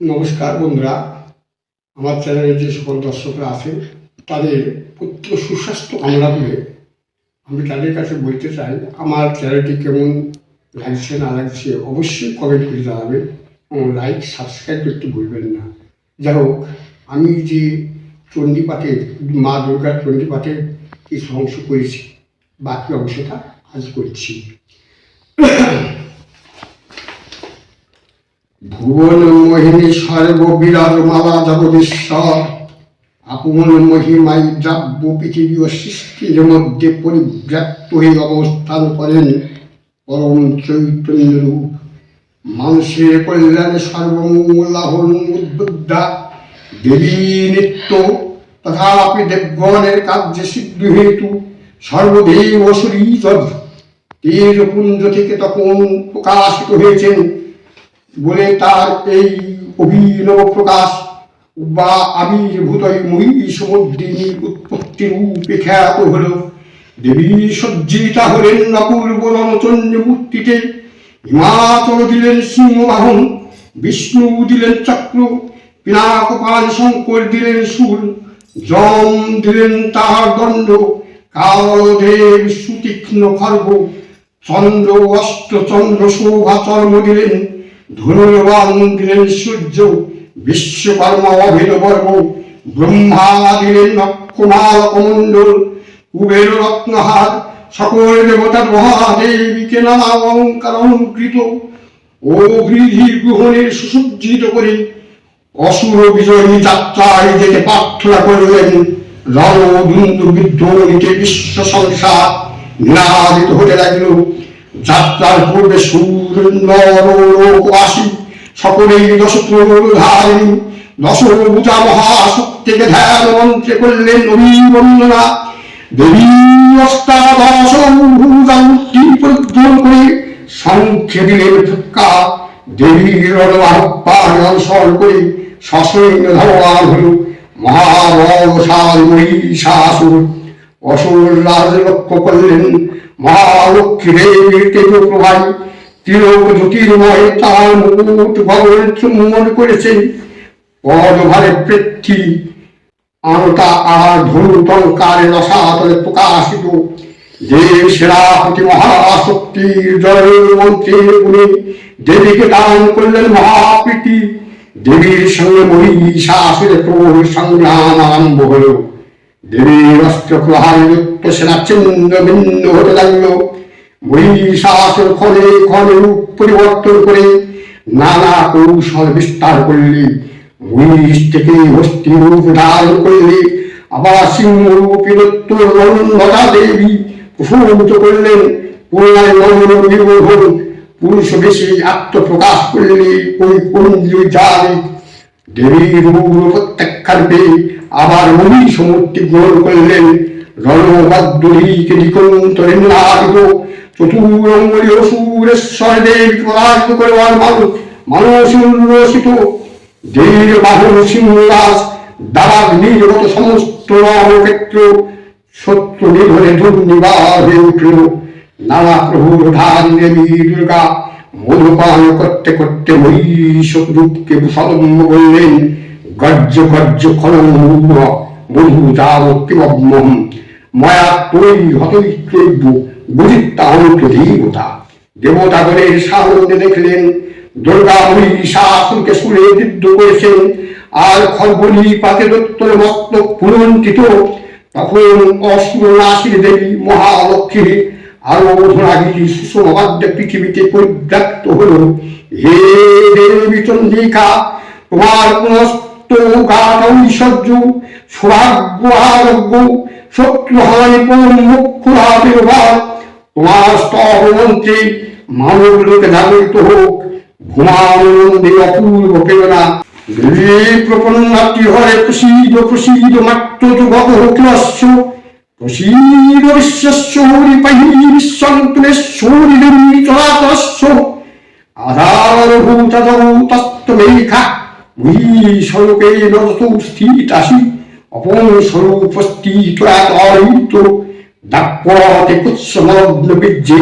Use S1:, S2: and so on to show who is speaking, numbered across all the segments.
S1: নমস্কার বন্ধুরা, আমার চ্যানেলে যে সকল দর্শকরা আছেন তাদের প্রত্যেক সুস্বাস্থ্য কামনা করে আমি তাদের কাছে বলতে চাই, আমার চ্যানেলটি কেমন লাগছে না লাগছে অবশ্যই কমেন্ট করে জানাবেন এবং লাইক সাবস্ক্রাইব করতে ভুলবেন না। যাই হোক, আমি যে চণ্ডীপাঠের মা দুর্গার চণ্ডীপাঠের কিছু অংশ করেছি, বাকি অংশটা আজ করছি। ভুবন মোহিনী সর্ববিরাজমালা জগদীশ্বর, আপন মহিমায় দ্রাব্য পৃথিবী ও সৃষ্টির মধ্যে পরিব্যাপ্ত হয়ে অবস্থান করেন পরম চৈতন্য রূপ। মানুষের কল্যাণে সর্বমঙ্গলাহন উদ্বুদ্ধা দেবী নিত্য, তথাপি দেবগণের কার্যে সিদ্ধ হেতু সর্বদেব অসুরীতদ তেজপুঞ্জ থেকে তখন প্রকাশিত হয়েছেন বলে তার এই অভিনব প্রকাশ বা আবির্ভূত মহিষমর্দিনীর উৎপত্তি রূপে খ্যাত হল। দেবী সজ্জিতা হলেন অপূর্ব রণচন্দ্র মূর্তিতে, হিমাচল দিলেন সিংহবাহন, বিষ্ণু দিলেন চক্র, পিনাকপাল শঙ্কর দিলেন শূল, যম দিলেন তাহার দণ্ড, কালদেব সুতীক্ষ্ণ খর্গ, চন্দ্র অষ্টচন্দ্র শোভা চর্ম দিলেন, ধনুর্বাণ দিলেন সূর্য, বিশ্বকর্মা অভিনবর্ম, ব্রহ্মা দিলেন নক্ষমাল কমণ্ডল, কুবের রত্নহার, সকল দেবতার মহাদেবীকে নানা অলঙ্কার অলঙ্কৃত ও বৃদ্ধি গ্রহণের সুসজ্জিত করে অসুর বিজয়ী যাত্রায় যেতে প্রার্থনা করলেন। রণধুন্দু বিধ্বনিতে বিশ্ব সংসার নিনাদিত হতে লাগল। যাত্রার পূর্বে সুর নরলোকবাসী সকলেই দশপ্রধারিণী দশভুজা মহাশক্তিকে ধ্যান মন্ত্রে করলেন অভিবন্দনা। দেবী অষ্টাদশ ভুজা মূর্তি প্রদ্যোন করে সংখ্যে দিলেন ফুৎকা। দেবীর রণাহ্বান অনুসরণ করে সসৈন্য ধাবমান হল মহাবলশালী মহিষাসুর। অসুর রাজ লক্ষ্য করলেন মহালক্ষ্মী দেবীর তেজপ্রভায় তিলক জ্যোতির্ময় তার মুকুট ভগবান চুম্বন করেছেন। পদভারে পৃথ্বী আনতা আর ধনুটঙ্কারে রসাতলে প্রকাশিত। দেব সেনাপতি মহাশক্তির জয় মন্ত্রের গুণে দেবীকে দান করলেন মহাপ্রীতি। দেবীর সঙ্গে মহিষাসুরের প্রবল সংগ্রাম আরম্ভ হল। দেবীর অস্ত্র প্রহারে যুক্ত সেনা ছিন্ন ভিন্ন হতে লাগল। মহিষাসুর ক্ষণে ক্ষণে রূপ পরিবর্তন করে নানা কৌশল বিস্তার করলে, মহিষ থেকে হস্তি রূপ ধারণ করলে, আবার সিংহ রূপে নন্দা দেবী প্রশমিত করলেন। পুনরায় নন্দন পুরুষ বেশি আত্মপ্রকাশ করলে ওই কুঞ্জু জালি দেবীর রূপ প্রত্যাখ্যান পেয়ে আবার মহিষ মূর্তি গ্রহণ করলেন। রণবাদ্যকে দিগন্তরে নাদিত চতুরঙ্গলী অসুরেশ্বর দেবী পরাজিত করে মানুষ উল্লসিত। দেবীর বাহন সিংহরাজ দাবাগ নির্গত সমস্ত রণক্ষেত্র শত্রু নিধনে দুর্নিবার হয়ে উঠল। নানা প্রভুর ধারী দেবী দুর্গা মধুপান করতে করতে মহিষ রূপকে ভূষলম্ব করলেন। গর্জ গর্জ খনন মধু যাবম মায়া তৈরি হতৈক্য বুঝিত্তান্ত দেবতা। দেবতাগণের সানন্দে দেখলেন দুর্গা মহিষাসুরকে সুরে বিদ্ধ করেছেন আর খর্বলি পাতে দত্তর মস্তক পুনন্তিত। তখন অসুরনাশী দেবী মহালক্ষ্মী আরাধনাগীতি সুষমবাদ্য পৃথিবীতে পরিব্যাপ্ত হল। হে দেবী চন্দ্রিকা, তোমার পুনস্ত গাঢ় ঐশ্বর্য সৌভাগ্য আরোগ্য শত্রুহানি মুখ্য লাভের ভার তোমার স্তব মন্ত্রে মানব লোকে জাগরিত হোক। ঘুমানন্দে অপূর্ব প্রেরণা প্রপন্নাতি হরে প্রসীদ প্রসীদ মাত্র যুগত হোক্লস্য প্রসীদ বিশ্বস্য হরিপাহি বিশ্বন্তমেশ্বরী দেবী চরাচরস্য আধারভূতা জগতস্তমেখা মহিষরূপে নরত স্থিতাসি অপন স্বরূপস্থিত অরিত দাপতে কুৎসমগ্ন বীর্যে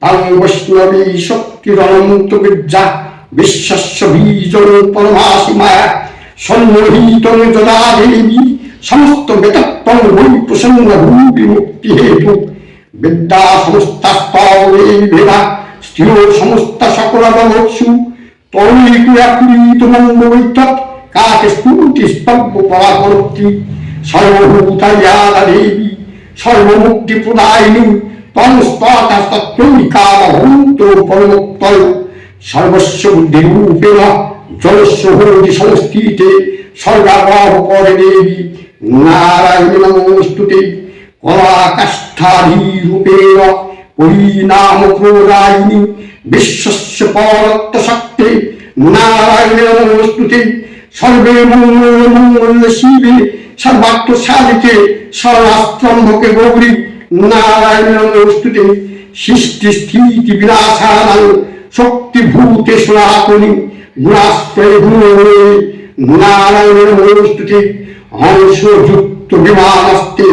S1: তাং বৈষ্ণবী শক্তির অনন্ত বীর্যা বিশ্বস্য বীজং পরমাসি মায়া সন্মোহিতং যদা দেবী সমস্ত বেতত্বং বৈ প্রসন্ন রূপী মুক্তি হেতু বিদ্যা সমস্তাস্তরে ভেদা স্থির সমস্ত সকল জগৎসু তৈকুয়াকুলিত মঙ্গবৈতৎ কাকে স্ফুটি স্তব্ধ পরাপরক্তি সর্বভূতায়া দেবী সর্বমুক্তি প্রদায়িনী তন্স্তত্রৈকামহন্ত পরমোত্তর সর্বস্ব বুদ্ধিরূপেণ জলস্য হরি সংস্থিতে স্বর্গাবহ পরে দেবী নারায়ণী নমস্তুতে কলাকাষ্ঠাধীরূপেণ পরিণাম প্রদায়িনী বিশ্বস্য পরত্ব শক্তে নারায়ণী নমস্তুতে সর্বে মঙ্গল মঙ্গল শিবে সর্বাত্ম সাধিকে সর্বাস্ত্রম্ভকে গৌরী নারায়ণ নমস্তুতে সৃষ্টি স্থিতি বিনাশানাং শক্তিভূতে সনাতনী গুণাশ্রয় গুণে নারায়ণ নমস্তুতে হংসযুক্ত বিমানস্তে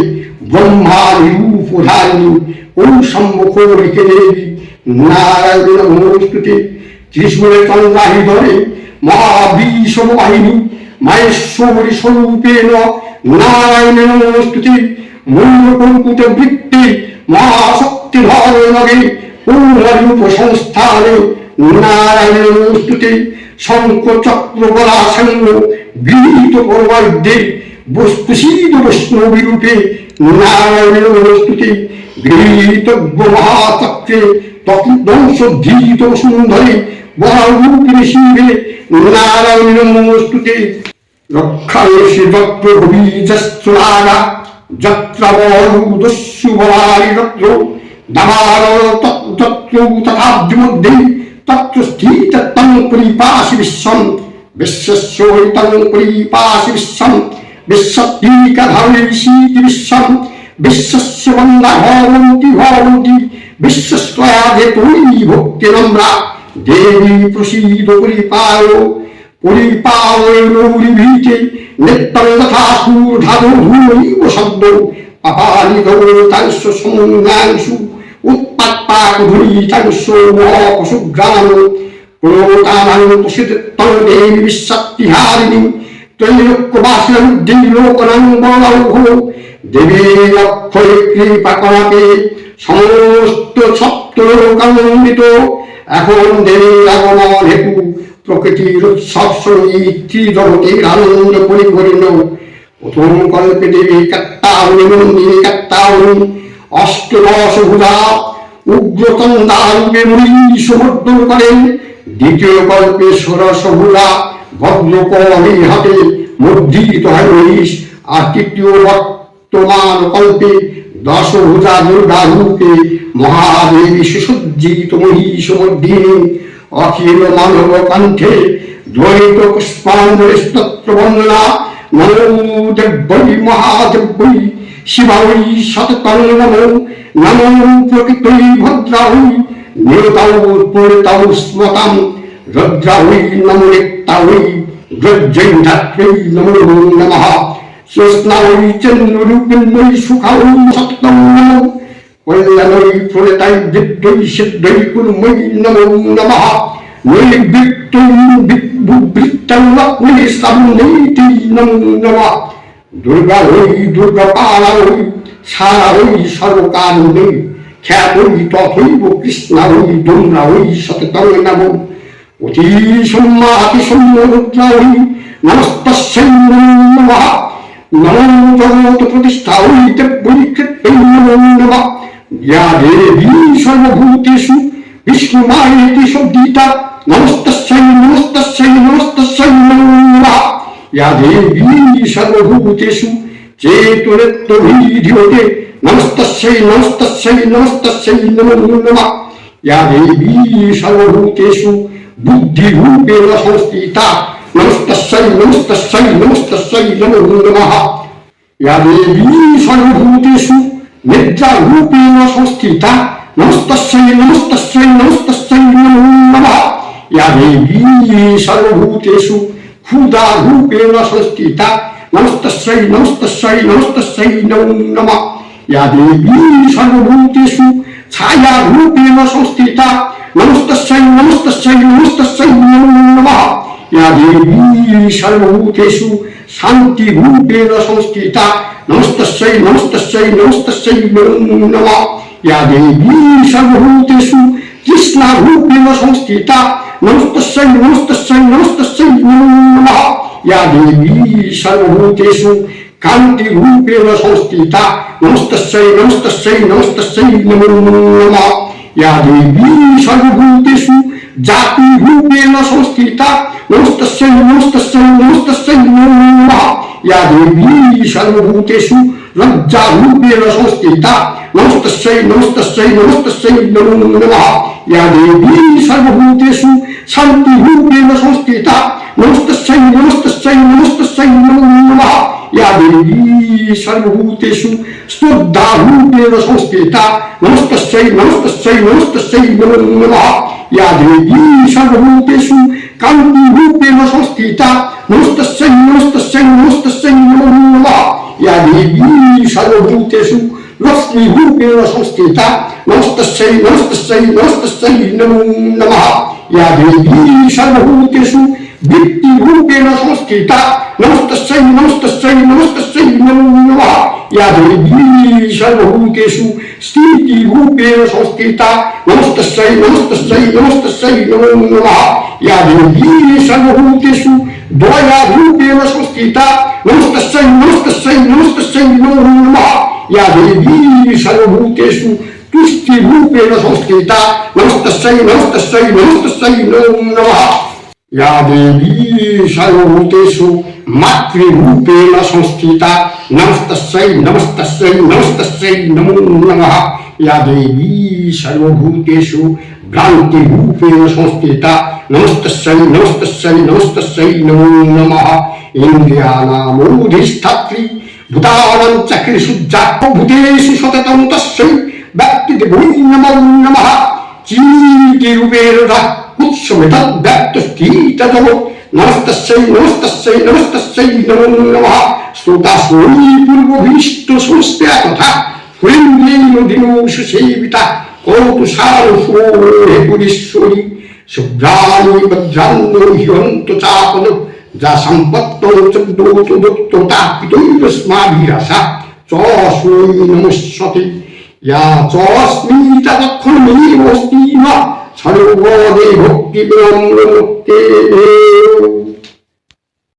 S1: ব্রহ্মাদি রূপধারিণী ওম সম্মুখরিকে দেবী নারায়ণ নমস্তুতে ত্রিশূলে চন্দ্রাহি ধরে মহাবিষমবাহিনী মাহেশ্বরী স্বরূপেণ নারায়ণ নমস্তুতে মূল্যকঙ্কুট বৃত্তি মহাশক্তি ধর্মগে পূর্ণরূপ সংস্থানে নারায়ণ নমস্তুতে শঙ্খ চক্র গলা সঙ্গ গৃহীত পর্বদ্যে বস্তুশীল বৈষ্ণবী রূপে নারায়ণ নমস্তুতে গৃহীত মহাচক্রে দংশোদ্ধীত সুন্দরে বহরূপিণী শিবে নারায়ণ নমস্তুতে রক্ষাংসি যত্র ভবীজস্তুনাগা যত্র বরুদস্যু বলারি যত্র দামার তত্র তথাব্দিমধ্যে তত্র স্থিতং পরিপাশি বিশ্বম বিশ্বস্যোহিতং পরিপাশি বিশ্বম বিশ্বতীকাধারীশীতি বিশ্বম বিশ্বস্য বন্দা ভবন্তি ভবন্তি বিশ্বস্ত্বয়াধে তুই ভক্তি নম্রা দেবী প্রসীদ পরিপায় পরিপালনৌরিভীতে নিত্যং তথা সুধাধূনৈব শব্দ পাপানি গৌরতাংশ সমন্যাংশু উৎপাত্পাকুধুরিতাংশ মহাপশুগ্রাম প্রণোতানাং প্রসিদ্ধং দেবী বিশ্বক্তিহারিণী ত্রৈলোক্যবাসিনবুদ্ধিং লোকনাং বলৌহ দেবী অক্ষয় কৃপাকলাপে সমস্ত সপ্তলোকান্বিত এখন দেবীর আগমন হেতু প্রকৃতির উৎসব সঙ্গীতি জগতের আনন্দ পরিপূর্ণ প্রথম কল্পে দেবী কাত্তায়নী নন্দিনী কাত্তায়নী অষ্টদশ ভুজা উগ্রতন্দারূপে মহিষমর্দন করেন দ্বিতীয় কল্পে ষোড়শ ভুজা ভদ্রকলের হাতে মর্দিত হয় মহিষ আর তৃতীয় বর্তমান কল্পে দশভুজা দুর্গা রূপে মহাদেবী সুসজ্জিত মহিষমর্দিনী অখিল মানব কণ্ঠে দ্বৈত পুষ্পাঞ্জলি স্তোত্র বন্দনা নমো দেব্যৈ মহাদেব্যৈ শিবাই সততং নমো নমো প্রকৃতৈ ভদ্রাই নিরতাও পরিতাও স্মতাম রুদ্রাই নমো নিত্যাই ব্রজৈ ধাত্রৈ নমো নমঃ জ্যোৎস্নাই চন্দ্ররূপিণ্যৈ সুখাই সততং নমো কল্যাণৈ প্রণতাই বিদ্যৈ সিদ্ধৈ কুর্মৈ নমো নমঃ নির্বৃত্তৈ বিবৃত্তং লক্ষ্মী সাবুনৈতি নমো নমঃ দুর্গা হই দুর্গাপালা হই সারা হই সর্বকারণে খ্যাত হই তথৈব কৃষ্ণা হই ডোমরা হই সততং নমো অতি সম্মাতি সম্মরুদ্রা হই নমস্তস্যৈ নমঃ নমো জগৎ প্রতিষ্ঠা হই দেব্যৈ কৃত্যৈ নমো নমঃ या देवी सर्वभूतेषु विष्णुमायेति शब्दिता नमस्तस्यै नमस्तस्यै नमस्तस्यै नमो नमः या देवी सर्वभूतेषु चेतुरत्वभिधीयते नमस्तस्यै नमस्तस्यै नमस्तस्यै नमो नमः या देवी सर्वभूतेषु बुद्धिरूपेण संस्थिता नमस्तस्यै नमस्तस्यै नमस्तस्यै नमो नमः या देवी सर्वभूतेषु निद्रा रूपेण संस्थिता नमस्तस्यै नमस्तस्यै नमस्तस्यै नमो नमः या देवी सर्वभूतेषु क्षुधा रूपेण संस्थिता नमस्तस्यै नमस्तस्यै नमस्तस्यै नमो नमः या देवी सर्वभूतेषु छाया रूपेण संस्थिता नमस्तस्यै नमस्तस्यै नमस्तस्यै नमो नमः। या देवी सर्वभूतेषु शान्तिरूपेण संस्थिता नमस्तस्यै नमस्तस्यै नमस्तस्यै नमो नमः। या देवी सर्वभूतेषु कृष्णारूपेण संस्थिता नमस्तस्यै नमस्तस्यै नमस्तस्यै नमो नमः। या देवी सर्वभूतेषु कान्तिरूपेण संस्थिता नमस्तस्यै नमस्तस्यै नमस्तस्यै नमो नमः। या देवी सर्वभूतेषु जातिरूपेण संस्थिता नमस्तस्यै नमस्तस्यै नमस्तस्यै नमो नमः। या देवी सर्वभूतेषु लज्जारूपेण संस्थिता नमस्तस्यै नमस्तस्यै नमस्तस्यै नमो नमः। या देवी सर्वभूतेषु शान्तिरूपेण संस्थिता नमस्तस्यै नमस्तस्यै नमस्तस्यै नमो नमः। या देवी सर्वभूतेषु श्रद्धारूपेण संस्थिता नमस्तस्यै नमस्तस्यै नमस्तस्यै नमो नमः। या देवी सर्वभूतेषु कान्तिरूपेण संस्थिता नमस्तस्यै नमस्तस्यै नमस्तस्यै नमो नमः। या देवी सर्वभूतेषु लक्ष्मीरूपेण संस्थिता नमस्तस्यै नमस्तस्यै नमस्तस्यै नमो नमः। या देवी सर्वभूतेषु वृत्तिरूपेण संस्थिता नमस्तस्यै नमस्तस्यै नमस्तस्यै नमो नमः। या देवी सर्वभूतेषु स्थितिरूपेण संस्थिता नमस्तस्यै नमस्तस्यै नमस्तस्यै नमो नमः। या देवी सर्वभूतेषु दयारूपेण संस्थिता नमस्तस्यै नमस्तस्यै नमस्तस्यै नमो नमः। या देवी सर्वभूतेषु तुष्टिरूपेण संस्थिता नमस्तस्यै नमस्तस्यै नमस्तस्यै नमो नमः। या देवी सर्वभूतेषु मातृरूपेण संस्थिता नमस्तस्यै नमस्तस्यै नमस्तस्यै नमो नमः। या देवी सर्वभूतेषु भ्रान्तिरूपेण संस्थिता नमस्तस्यै नमस्तस्यै नमस्तस्यै नमो नमः। इन्द्रियाणामोधिष्ठात्री भूतानां चक्रेषु भूतेषु सततं तस्यै व्यक्तिदेवै नमो नमः। चीतिरूपेण उत्समेतद् व्यक्तस्थितजगत् नमस्तस्यै नमस्तस्यै नमस्तस्यै नमो नमः। श्रोताश्रोणी पूर्वभीष्ट संस्था तथा पुरीन्द्रेणुदिनो सुसेविता करोतु सारसोहे पुरीश्वरी शुभ्राणि भद्राणि हिरन्त चापन जा सम्पत्तो चोदोतो दत्तता पितैरस्माभिरसा चोस्मै नमस्यते। या चोस्मीता तत्क्षणमेवस्ति न सर्वदे भक्तिविनम्रमुक्ते।